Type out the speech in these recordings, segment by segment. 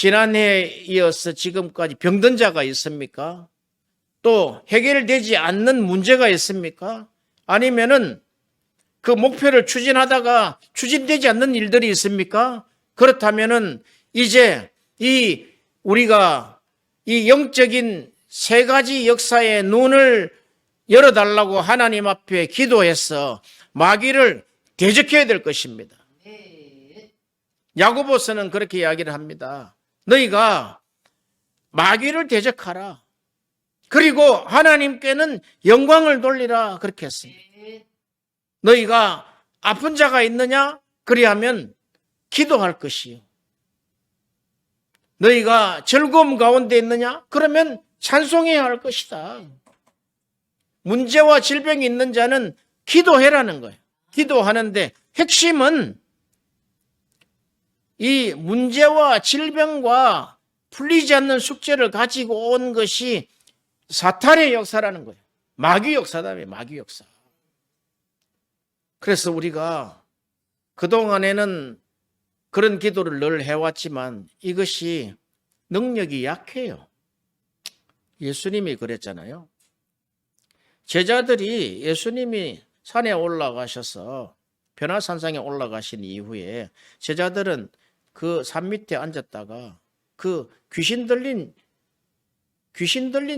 지난해에 이어서 지금까지 병든 자가 있습니까? 또 해결되지 않는 문제가 있습니까? 아니면은 그 목표를 추진하다가 추진되지 않는 일들이 있습니까? 그렇다면은 이제 우리가 이 영적인 세 가지 역사의 눈을 열어달라고 하나님 앞에 기도해서 마귀를 대적해야 될 것입니다. 야고보서는 그렇게 이야기를 합니다. 너희가 마귀를 대적하라. 그리고 하나님께는 영광을 돌리라. 그렇게 했습니다. 너희가 아픈 자가 있느냐? 그리하면 기도할 것이요. 너희가 즐거움 가운데 있느냐? 그러면 찬송해야 할 것이다. 문제와 질병이 있는 자는 기도해라는 거예요. 기도하는데 핵심은 이 문제와 질병과 풀리지 않는 숙제를 가지고 온 것이 사탄의 역사라는 거예요. 마귀 역사다. 마귀 역사. 그래서 우리가 그동안에는 그런 기도를 늘 해왔지만 이것이 능력이 약해요. 예수님이 그랬잖아요. 제자들이 예수님이 산에 올라가셔서 변화산상에 올라가신 이후에 제자들은 그 산 밑에 앉았다가 그 귀신 들린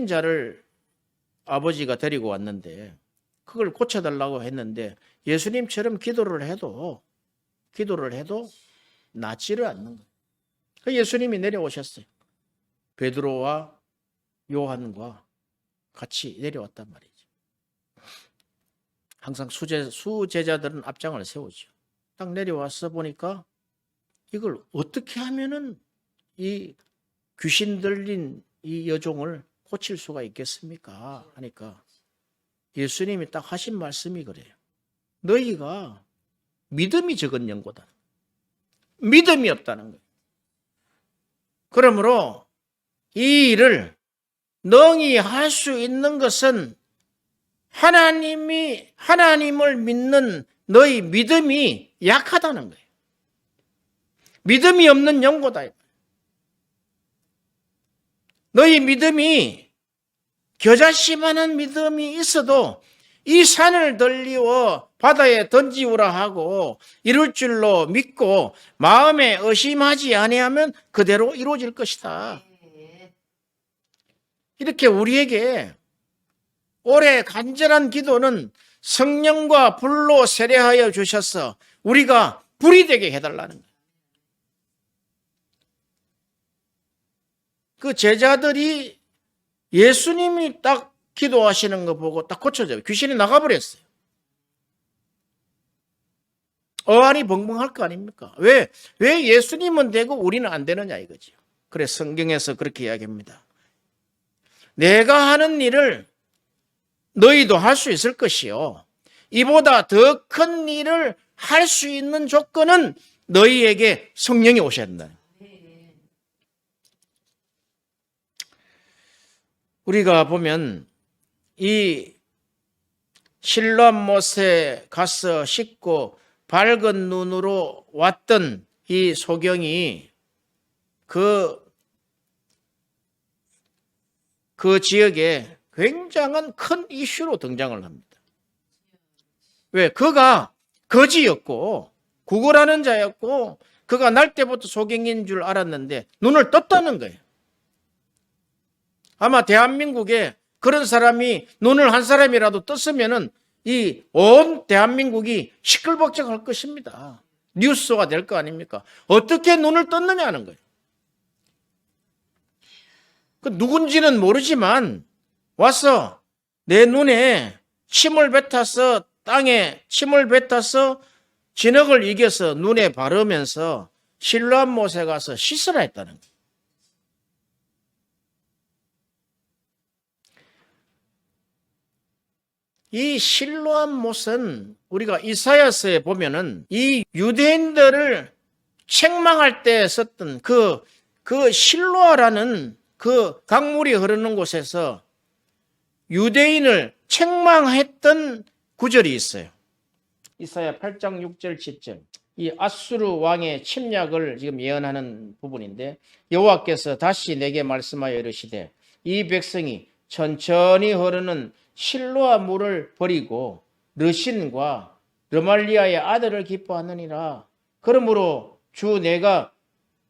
자를 아버지가 데리고 왔는데 그걸 고쳐달라고 했는데 예수님처럼 기도를 해도 낫지를 않는 거예요. 예수님이 내려오셨어요. 베드로와 요한과 같이 내려왔단 말이죠. 항상 수제자들은 앞장을 세우죠. 딱 내려와서 보니까 이걸 어떻게 하면은 이 귀신 들린 이 여종을 고칠 수가 있겠습니까? 하니까 예수님이 딱 하신 말씀이 그래요. 너희가 믿음이 적은 영고다. 믿음이 없다는 거예요. 그러므로 이 일을 능히 할 수 있는 것은 하나님을 믿는 너희 믿음이 약하다는 거예요. 믿음이 없는 영고다. 너희 믿음이 겨자씨만한 믿음이 있어도 이 산을 들리워 바다에 던지우라 하고 이룰 줄로 믿고 마음에 의심하지 아니하면 그대로 이루어질 것이다. 이렇게 우리에게 올해 간절한 기도는 성령과 불로 세례하여 주셔서 우리가 불이 되게 해달라는 거예요. 그 제자들이 예수님이 딱 기도하시는 거 보고 딱 고쳐져요. 귀신이 나가버렸어요. 어안이 벙벙할 거 아닙니까? 왜 예수님은 되고 우리는 안 되느냐 이거죠. 그래 성경에서 그렇게 이야기합니다. 내가 하는 일을 너희도 할 수 있을 것이요. 이보다 더 큰 일을 할 수 있는 조건은 너희에게 성령이 오셔야 된다. 우리가 보면 이 실로암못에 가서 씻고 밝은 눈으로 왔던 이 소경이 그 지역에 굉장한 큰 이슈로 등장을 합니다. 왜? 그가 거지였고 구걸하는 자였고 그가 날 때부터 소경인 줄 알았는데 눈을 떴다는 거예요. 아마 대한민국에 그런 사람이 눈을 한 사람이라도 떴으면은 이 온 대한민국이 시끌벅적할 것입니다. 뉴스가 될 거 아닙니까? 어떻게 눈을 떴느냐는 거예요. 그 누군지는 모르지만 와서 내 눈에 침을 뱉어서 땅에 침을 뱉어서 진흙을 이겨서 눈에 바르면서 실로암못에 가서 씻으라 했다는 거예요. 이 실로암못은 우리가 이사야서에 보면은 이 유대인들을 책망할 때 썼던 그 실로아라는 그 강물이 흐르는 곳에서 유대인을 책망했던 구절이 있어요. 이사야 8장 6절 7절. 이 아수르 왕의 침략을 지금 예언하는 부분인데 여호와께서 다시 내게 말씀하여 이르시되 이 백성이 천천히 흐르는 실로아 물을 버리고 르신과 르말리아의 아들을 기뻐하느니라. 그러므로 주 내가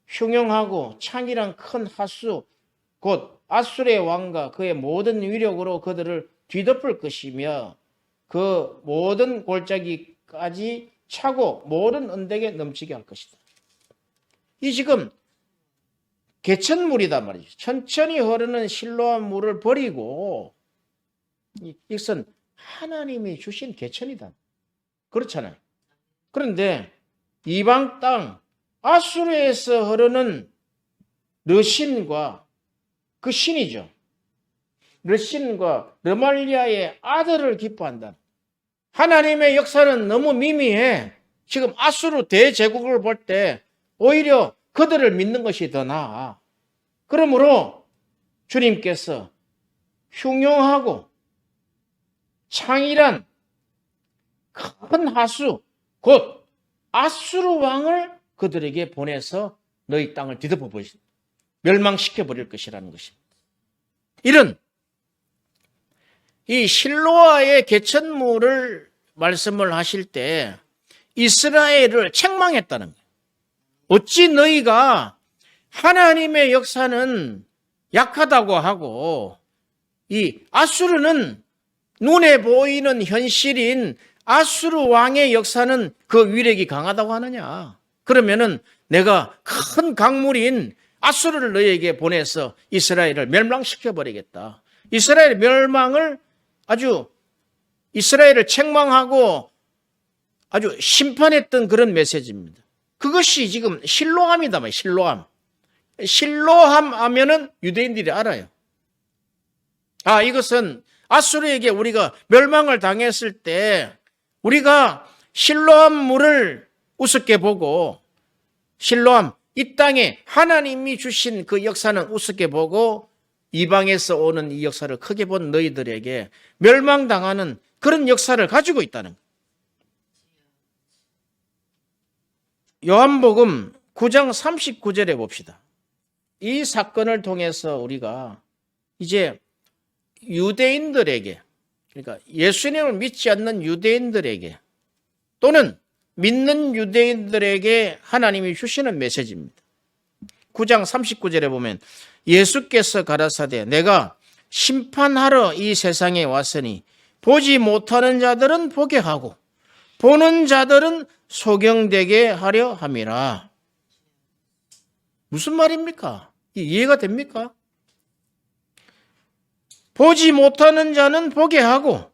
흉용하고 창이란 큰 하수 곧 아수르의 왕과 그의 모든 위력으로 그들을 뒤덮을 것이며 그 모든 골짜기까지 차고 모든 언덕에 넘치게 할 것이다. 이 지금 개천물이단 말이죠. 천천히 흐르는 실로암 물을 버리고 이것은 하나님이 주신 개천이다. 그렇잖아요. 그런데 이방 땅 아수르에서 흐르는 르신과 그 신이죠. 르신과 르말리아의 아들을 기뻐한다. 하나님의 역사는 너무 미미해. 지금 아수르 대제국을 볼 때 오히려 그들을 믿는 것이 더 나아. 그러므로 주님께서 흉용하고 창이란 큰 하수 곧 아수르 왕을 그들에게 보내서 너희 땅을 뒤덮어 버리신 멸망시켜 버릴 것이라는 것입니다. 이런 이 실로아의 개천물을 말씀을 하실 때 이스라엘을 책망했다는 거예요. 어찌 너희가 하나님의 역사는 약하다고 하고 이 아수르는 눈에 보이는 현실인 아수르 왕의 역사는 그 위력이 강하다고 하느냐. 그러면은 내가 큰 강물인 아수르를 너희에게 보내서 이스라엘을 멸망시켜 버리겠다. 이스라엘 멸망을 아주 이스라엘을 책망하고 아주 심판했던 그런 메시지입니다. 그것이 지금 실로암이다. 실로암. 실로암 하면은 유대인들이 알아요. 아, 이것은 아수르에게 우리가 멸망을 당했을 때 우리가 실로암 물을 우습게 보고 실로암 이 땅에 하나님이 주신 그 역사는 우습게 보고 이방에서 오는 이 역사를 크게 본 너희들에게 멸망당하는 그런 역사를 가지고 있다는 거예요. 요한복음 9장 39절에 봅시다. 이 사건을 통해서 우리가 이제 유대인들에게 그러니까 예수님을 믿지 않는 유대인들에게 또는 믿는 유대인들에게 하나님이 주시는 메시지입니다. 9장 39절에 보면 예수께서 가라사대 내가 심판하러 이 세상에 왔으니 보지 못하는 자들은 보게 하고 보는 자들은 소경되게 하려 함이라. 무슨 말입니까? 이해가 됩니까? 보지 못하는 자는 보게 하고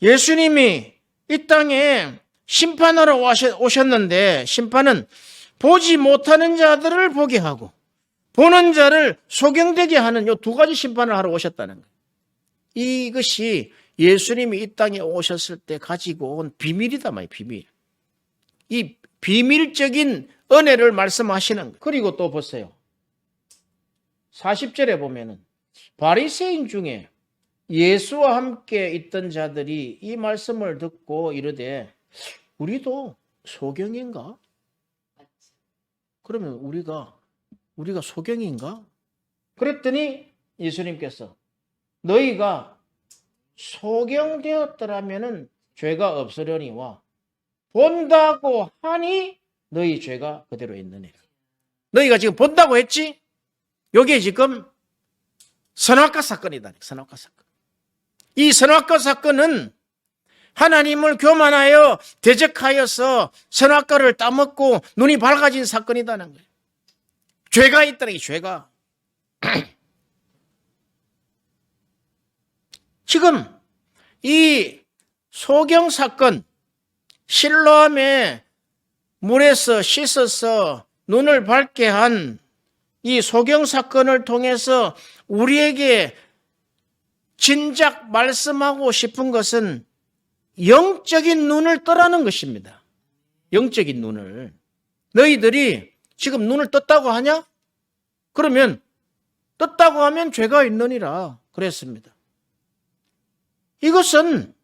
예수님이 이 땅에 심판하러 오셨는데 심판은 보지 못하는 자들을 보게 하고 보는 자를 소경되게 하는 이 두 가지 심판을 하러 오셨다는 거예요. 이것이 예수님이 이 땅에 오셨을 때 가지고 온 비밀이다 말이에요. 비밀. 이 비밀적인 은혜를 말씀하시는 거예요. 그리고 또 보세요. 40절에 보면은 바리새인 중에 예수와 함께 있던 자들이 이 말씀을 듣고 이르되 우리도 소경인가? 그러면 우리가 소경인가? 그랬더니 예수님께서 너희가 소경되었더라면은 죄가 없으려니와 본다고 하니 너희 죄가 그대로 있느니라. 너희가 지금 본다고 했지? 이게 지금 선악과 사건이다. 선악과 사건. 이 선악과 사건은 하나님을 교만하여 대적하여서 선악과를 따먹고 눈이 밝아진 사건이다는 거예요. 죄가 있다는 게 죄가. 지금 이 소경 사건, 실로암의 물에서 씻어서 눈을 밝게 한 이 소경 사건을 통해서 우리에게 진작 말씀하고 싶은 것은 영적인 눈을 떠라는 것입니다. 영적인 눈을. 너희들이 지금 눈을 떴다고 하냐? 그러면 떴다고 하면 죄가 있느니라 그랬습니다. 이것은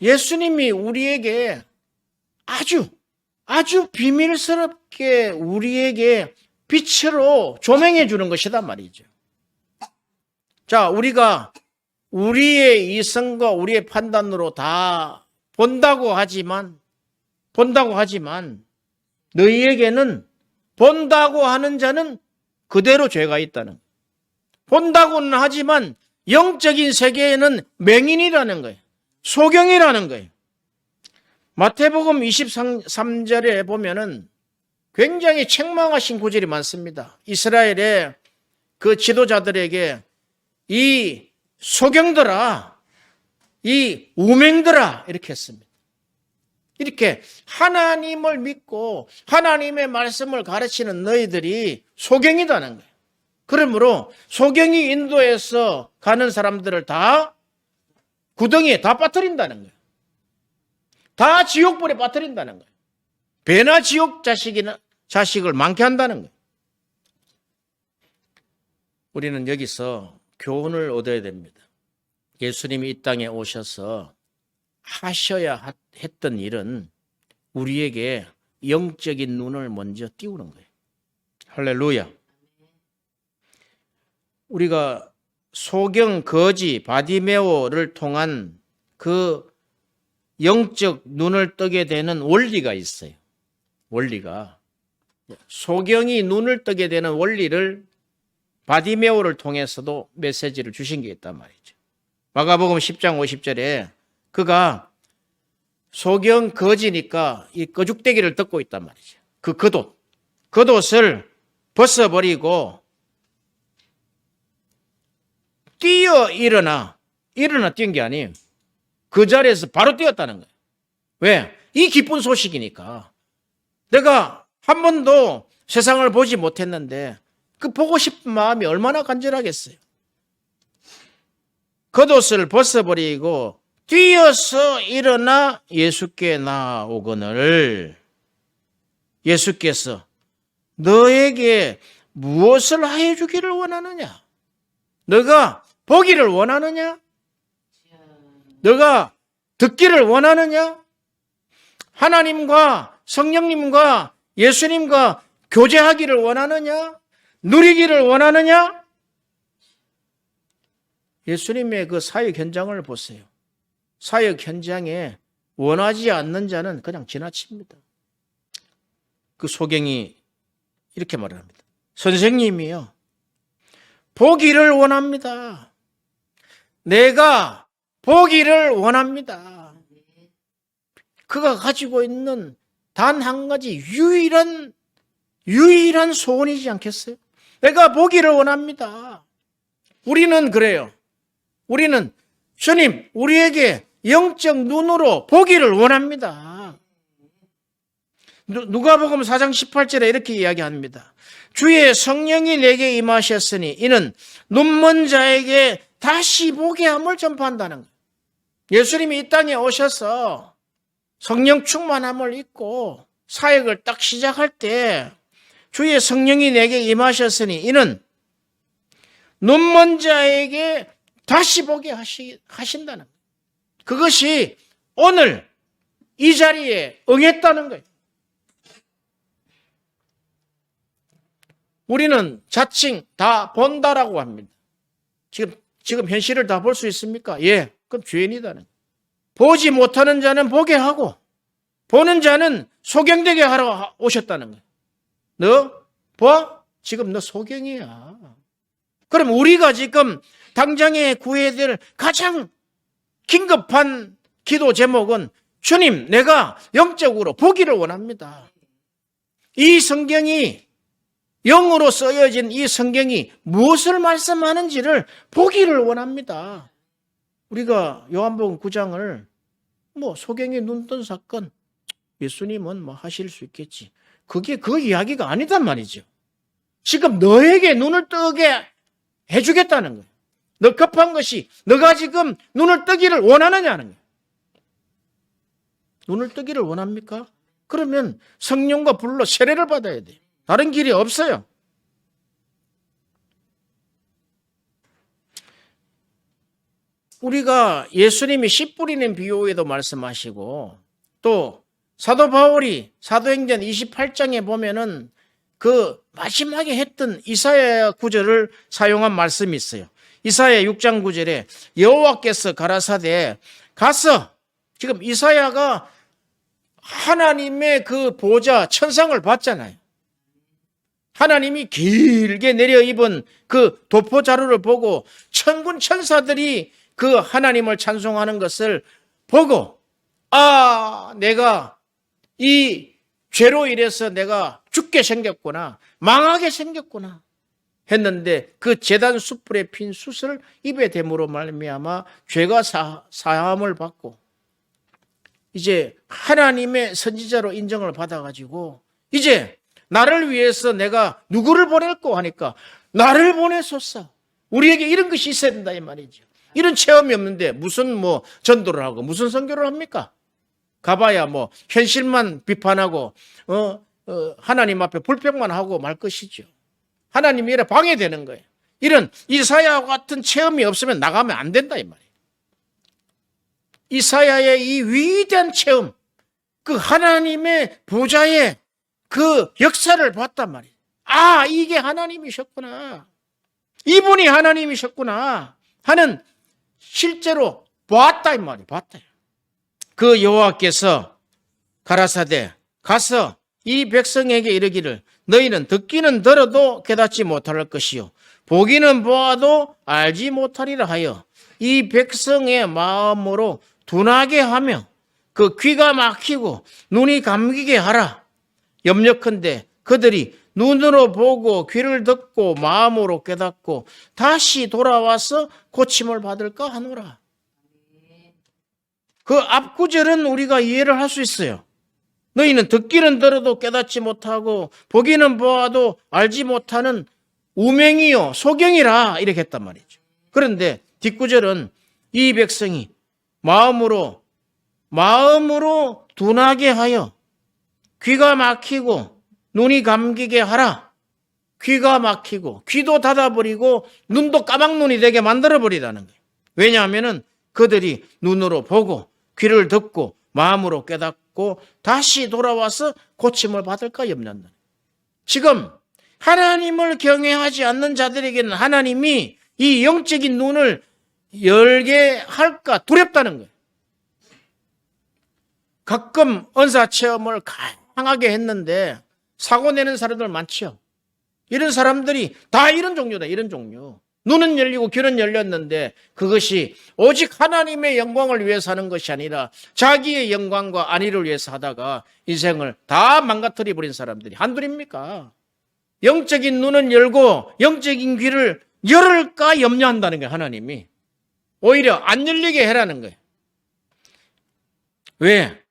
예수님이 우리에게 아주 비밀스럽게 우리에게 빛으로 조명해 주는 것이단 말이죠. 자, 우리가 우리의 이성과 우리의 판단으로 다 본다고 하지만 너희에게는 본다고 하는 자는 그대로 죄가 있다는, 본다고는 하지만 영적인 세계에는 맹인이라는 거예요. 소경이라는 거예요. 마태복음 23절에 보면은 굉장히 책망하신 구절이 많습니다. 이스라엘의 그 지도자들에게 이 소경들아, 이 우맹들아, 이렇게 했습니다. 이렇게 하나님을 믿고 하나님의 말씀을 가르치는 너희들이 소경이다는 거예요. 그러므로 소경이 인도해서 가는 사람들을 다 구덩이에 다 빠뜨린다는 거예요. 다 지옥불에 빠뜨린다는 거예요. 배나 지옥 자식을 많게 한다는 거예요. 우리는 여기서 교훈을 얻어야 됩니다. 예수님이 이 땅에 오셔서 하셔야 했던 일은 우리에게 영적인 눈을 먼저 띄우는 거예요. 할렐루야. 우리가 소경, 거지, 바디메오를 통한 그 영적 눈을 뜨게 되는 원리가 있어요. 원리가. 소경이 눈을 뜨게 되는 원리를 바디메오를 통해서도 메시지를 주신 게 있단 말이죠. 마가복음 10장 50절에 그가 소경 거지니까 이 거죽대기를 뜯고 있단 말이죠. 그 겉옷을 벗어버리고 일어나 뛴 게 아니에요. 그 자리에서 바로 뛰었다는 거예요. 왜? 이 기쁜 소식이니까. 내가 한 번도 세상을 보지 못했는데 그 보고 싶은 마음이 얼마나 간절하겠어요. 겉옷을 벗어버리고 뛰어서 일어나 예수께 나아오거늘 예수께서 너에게 무엇을 하여 주기를 원하느냐? 너가 보기를 원하느냐? 너가 듣기를 원하느냐? 하나님과 성령님과 예수님과 교제하기를 원하느냐? 누리기를 원하느냐? 예수님의 그 사역 현장을 보세요. 사역 현장에 원하지 않는 자는 그냥 지나칩니다. 그 소경이 이렇게 말을 합니다. 선생님이요, 보기를 원합니다. 내가 보기를 원합니다. 그가 가지고 있는 단 한 가지 유일한 소원이지 않겠어요? 내가 보기를 원합니다. 우리는 그래요. 우리는 주님, 우리에게 영적 눈으로 보기를 원합니다. 누가복음 4장 18절에 이렇게 이야기합니다. 주의 성령이 내게 임하셨으니 이는 눈먼 자에게 다시 보게 함을 전파한다는 거예요. 예수님이 이 땅에 오셔서 성령 충만함을 입고 사역을 딱 시작할 때 주의 성령이 내게 임하셨으니 이는 눈먼 자에게 다시 보게 하신다는 거예요. 그것이 오늘 이 자리에 응했다는 거예요. 우리는 자칭 다 본다라고 합니다. 지금 현실을 다 볼 수 있습니까? 예, 그럼 죄인이다는 거예요. 보지 못하는 자는 보게 하고 보는 자는 소경되게 하러 오셨다는 거예요. 너 봐? 지금 너 소경이야. 그럼 우리가 지금 당장에 구해야 될 가장 긴급한 기도 제목은 주님, 내가 영적으로 보기를 원합니다. 이 성경이 영어로 쓰여진 이 성경이 무엇을 말씀하는지를 보기를 원합니다. 우리가 요한복음 9장을 소경이 눈 뜬 사건, 예수님은 하실 수 있겠지. 그게 그 이야기가 아니단 말이죠. 지금 너에게 눈을 뜨게 해주겠다는 거예요. 너 급한 것이 너가 지금 눈을 뜨기를 원하느냐는 거예요. 눈을 뜨기를 원합니까? 그러면 성령과 불로 세례를 받아야 돼요. 다른 길이 없어요. 우리가 예수님이 씨 뿌리는 비유에도 말씀하시고 또 사도 바울이 사도행전 28장에 보면은 그 마지막에 했던 이사야 구절을 사용한 말씀이 있어요. 이사야 6장 9절에 여호와께서 가라사대 가서, 지금 이사야가 하나님의 그 보좌 천상을 봤잖아요. 하나님이 길게 내려 입은 그 도포 자루를 보고 천군 천사들이 그 하나님을 찬송하는 것을 보고, 아, 내가 이 죄로 인해서 내가 죽게 생겼구나, 망하게 생겼구나 했는데 그 제단 숯불에 핀 숯을 입에 댐으로 말미암아 죄가 사함을 받고 이제 하나님의 선지자로 인정을 받아가지고 이제 나를 위해서 내가 누구를 보낼까 하니까 나를 보내소서. 우리에게 이런 것이 있어야 된다 이 말이죠. 이런 체험이 없는데 무슨 뭐 전도를 하고 무슨 선교를 합니까? 가봐야 뭐 현실만 비판하고 하나님 앞에 불평만 하고 말 것이죠. 하나님이 이래 방해되는 거예요. 이런 이사야와 같은 체험이 없으면 나가면 안 된다 이 말이에요. 이사야의 이 위대한 체험, 그 하나님의 보좌의 그 역사를 봤단 말이에요. 아, 이게 하나님이셨구나, 이분이 하나님이셨구나 하는 실제로 봤다 이 말이에요. 봤다. 그 여호와께서 가라사대 가서 이 백성에게 이르기를 너희는 듣기는 들어도 깨닫지 못할 것이요 보기는 보아도 알지 못하리라 하여 이 백성의 마음으로 둔하게 하며 그 귀가 막히고 눈이 감기게 하라. 염려컨대 그들이 눈으로 보고 귀를 듣고 마음으로 깨닫고 다시 돌아와서 고침을 받을까 하노라. 그 앞구절은 우리가 이해를 할 수 있어요. 너희는 듣기는 들어도 깨닫지 못하고 보기는 보아도 알지 못하는 우맹이요 소경이라 이렇게 했단 말이죠. 그런데 뒷구절은 이 백성이 마음으로 둔하게 하여 귀가 막히고 눈이 감기게 하라. 귀가 막히고 귀도 닫아버리고 눈도 까막눈이 되게 만들어버리라는 거예요. 왜냐하면 그들이 눈으로 보고 귀를 듣고 마음으로 깨닫고 다시 돌아와서 고침을 받을까 염려한다. 지금 하나님을 경외하지 않는 자들에게는 하나님이 이 영적인 눈을 열게 할까 두렵다는 거예요. 가끔 은사 체험을 강하게 했는데 사고 내는 사람들 많죠. 이런 사람들이 다 이런 종류다. 이런 종류. 눈은 열리고 귀는 열렸는데 그것이 오직 하나님의 영광을 위해서 하는 것이 아니라 자기의 영광과 안위를 위해서 하다가 인생을 다 망가뜨려 버린 사람들이 한둘입니까? 영적인 눈은 열고 영적인 귀를 열을까 염려한다는 거예요. 하나님이 오히려 안 열리게 해라는 거예요. 왜?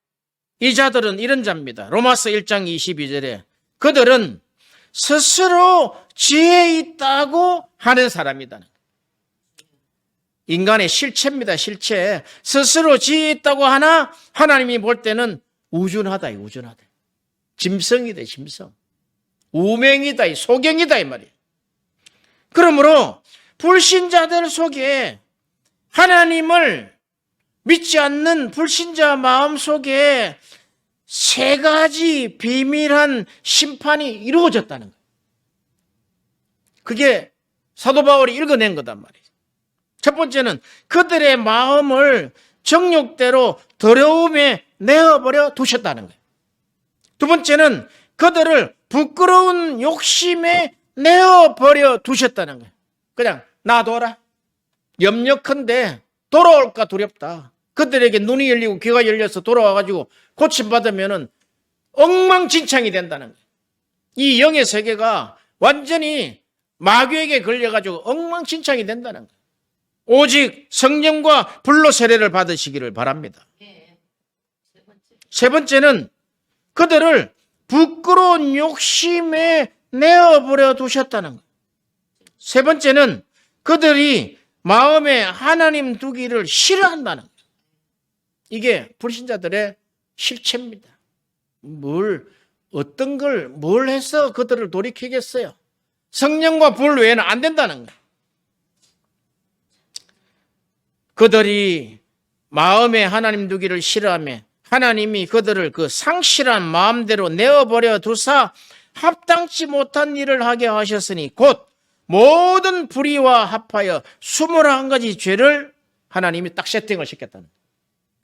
이 자들은 이런 자입니다. 로마서 1장 22절에 그들은 스스로 지혜 있다고 하는 사람이다. 인간의 실체입니다. 실체. 스스로 지혜 있다고 하나 하나님이 볼 때는 우준하다. 우준하다. 짐승이다. 짐승. 우맹이다. 소경이다 이 말이에요. 그러므로 불신자들 속에 하나님을 믿지 않는 불신자 마음 속에 세 가지 비밀한 심판이 이루어졌다는 거예요. 그게 사도 바울이 읽어낸 거단 말이에요. 첫 번째는 그들의 마음을 정욕대로 더러움에 내어버려 두셨다는 거예요. 두 번째는 그들을 부끄러운 욕심에 내어버려 두셨다는 거예요. 그냥 놔둬라. 염려컨대 돌아올까 두렵다. 그들에게 눈이 열리고 귀가 열려서 돌아와가지고 고침받으면 엉망진창이 된다는 거예요. 이 영의 세계가 완전히 마귀에게 걸려가지고 엉망진창이 된다는 거예요. 오직 성령과 불로 세례를 받으시기를 바랍니다. 세 번째는 그들을 부끄러운 욕심에 내어버려 두셨다는 거예요. 세 번째는 그들이 마음에 하나님 두기를 싫어한다는 거예요. 이게 불신자들의 실체입니다. 어떤 걸 뭘 해서 그들을 돌이키겠어요? 성령과 불 외에는 안 된다는 거예요. 그들이 마음에 하나님 두기를 싫어하며 하나님이 그들을 그 상실한 마음대로 내어버려 두사 합당치 못한 일을 하게 하셨으니 곧 모든 불의와 합하여 21가지 죄를 하나님이 딱 세팅을 시켰다는 거예요.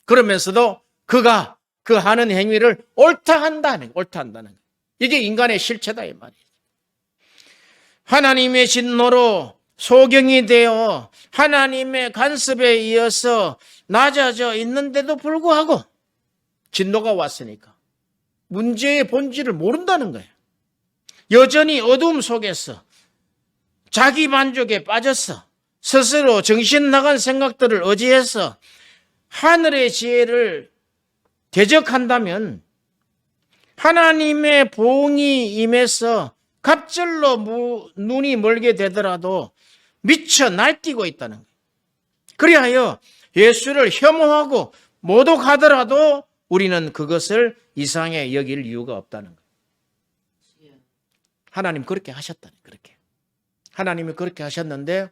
그러면서도 그가 그 하는 행위를 옳다 한다는 거예요. 이게 인간의 실체다 이 말이에요. 하나님의 진노로 소경이 되어 하나님의 간섭에 이어서 낮아져 있는데도 불구하고 진노가 왔으니까 문제의 본질을 모른다는 거예요. 여전히 어두움 속에서 자기 만족에 빠져서 스스로 정신 나간 생각들을 의지해서 하늘의 지혜를 대적한다면 하나님의 보응이 임해서 갑절로 눈이 멀게 되더라도 미쳐 날뛰고 있다는 거예요. 그리하여 예수를 혐오하고 모독하더라도 우리는 그것을 이상하게 여길 이유가 없다는 거예요. 하나님 그렇게 하셨다니, 그렇게. 하나님이 그렇게 하셨는데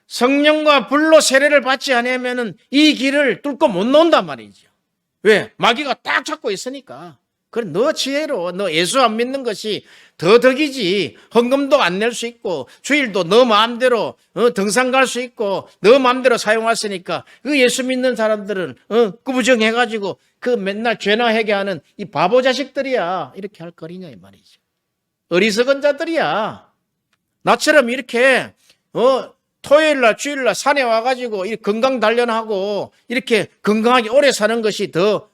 성령과 불로 세례를 받지 않으면 이 길을 뚫고 못 나온단 말이죠. 왜? 마귀가 딱 잡고 있으니까. 그래, 너 지혜로, 너 예수 안 믿는 것이 더 덕이지. 헌금도 안 낼 수 있고, 주일도 너 마음대로 등산 갈 수 있고, 너 마음대로 사용할 수 있으니까, 그 예수 믿는 사람들은, 꾸부정해가지고, 그 맨날 죄나 회개하는 이 바보 자식들이야. 이렇게 할 거리냐, 이 말이죠. 어리석은 자들이야. 나처럼 이렇게, 토요일날, 주일날 산에 와가지고, 건강 단련하고, 이렇게 건강하게 오래 사는 것이 더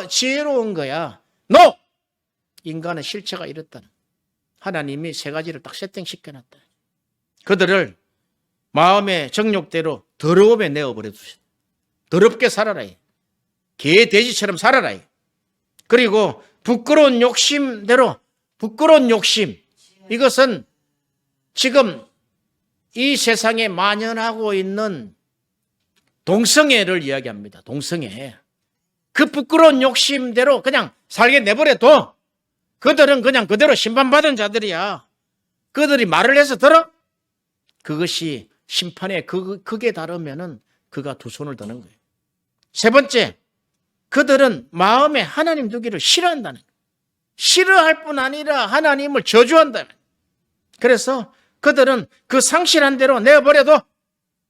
지혜로운 거야. No! 인간의 실체가 이렇다는. 하나님이 세 가지를 딱 세팅시켜놨다. 그들을 마음의 정욕대로 더러움에 내어버려 두셨다. 더럽게 살아라. 개, 돼지처럼 살아라. 그리고 부끄러운 욕심대로, 부끄러운 욕심. 이것은 지금 이 세상에 만연하고 있는 동성애를 이야기합니다. 동성애. 그 부끄러운 욕심대로 그냥 살게 내버려둬. 그들은 그냥 그대로 심판받은 자들이야. 그들이 말을 해서 들어? 그것이 심판에 극에 달하면은 그가 두 손을 드는 거예요. 세 번째, 그들은 마음에 하나님 두기를 싫어한다는 거예요. 싫어할 뿐 아니라 하나님을 저주한다는 거예요. 그래서 그들은 그 상실한 대로 내어버려둬.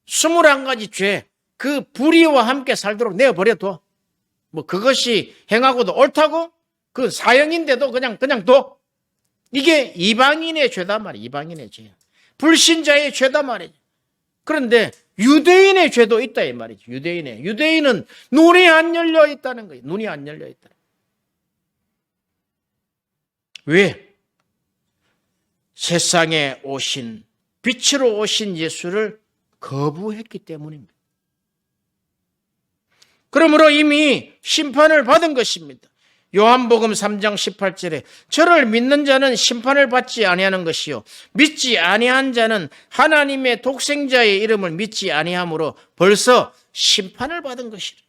21가지 죄, 그 불의와 함께 살도록 내어버려둬. 그것이 행하고도 옳다고? 그 사형인데도 그냥 둬. 이게 이방인의 죄다 말이야. 이방인의 죄. 불신자의 죄다 말이야. 그런데 유대인의 죄도 있다 이 말이죠. 유대인은 눈이 안 열려 있다는 거예요. 눈이 안 열려 있다. 왜? 세상에 오신, 빛으로 오신 예수를 거부했기 때문입니다. 그러므로 이미 심판을 받은 것입니다. 요한복음 3장 18절에 저를 믿는 자는 심판을 받지 아니하는 것이요 믿지 아니한 자는 하나님의 독생자의 이름을 믿지 아니함으로 벌써 심판을 받은 것이라.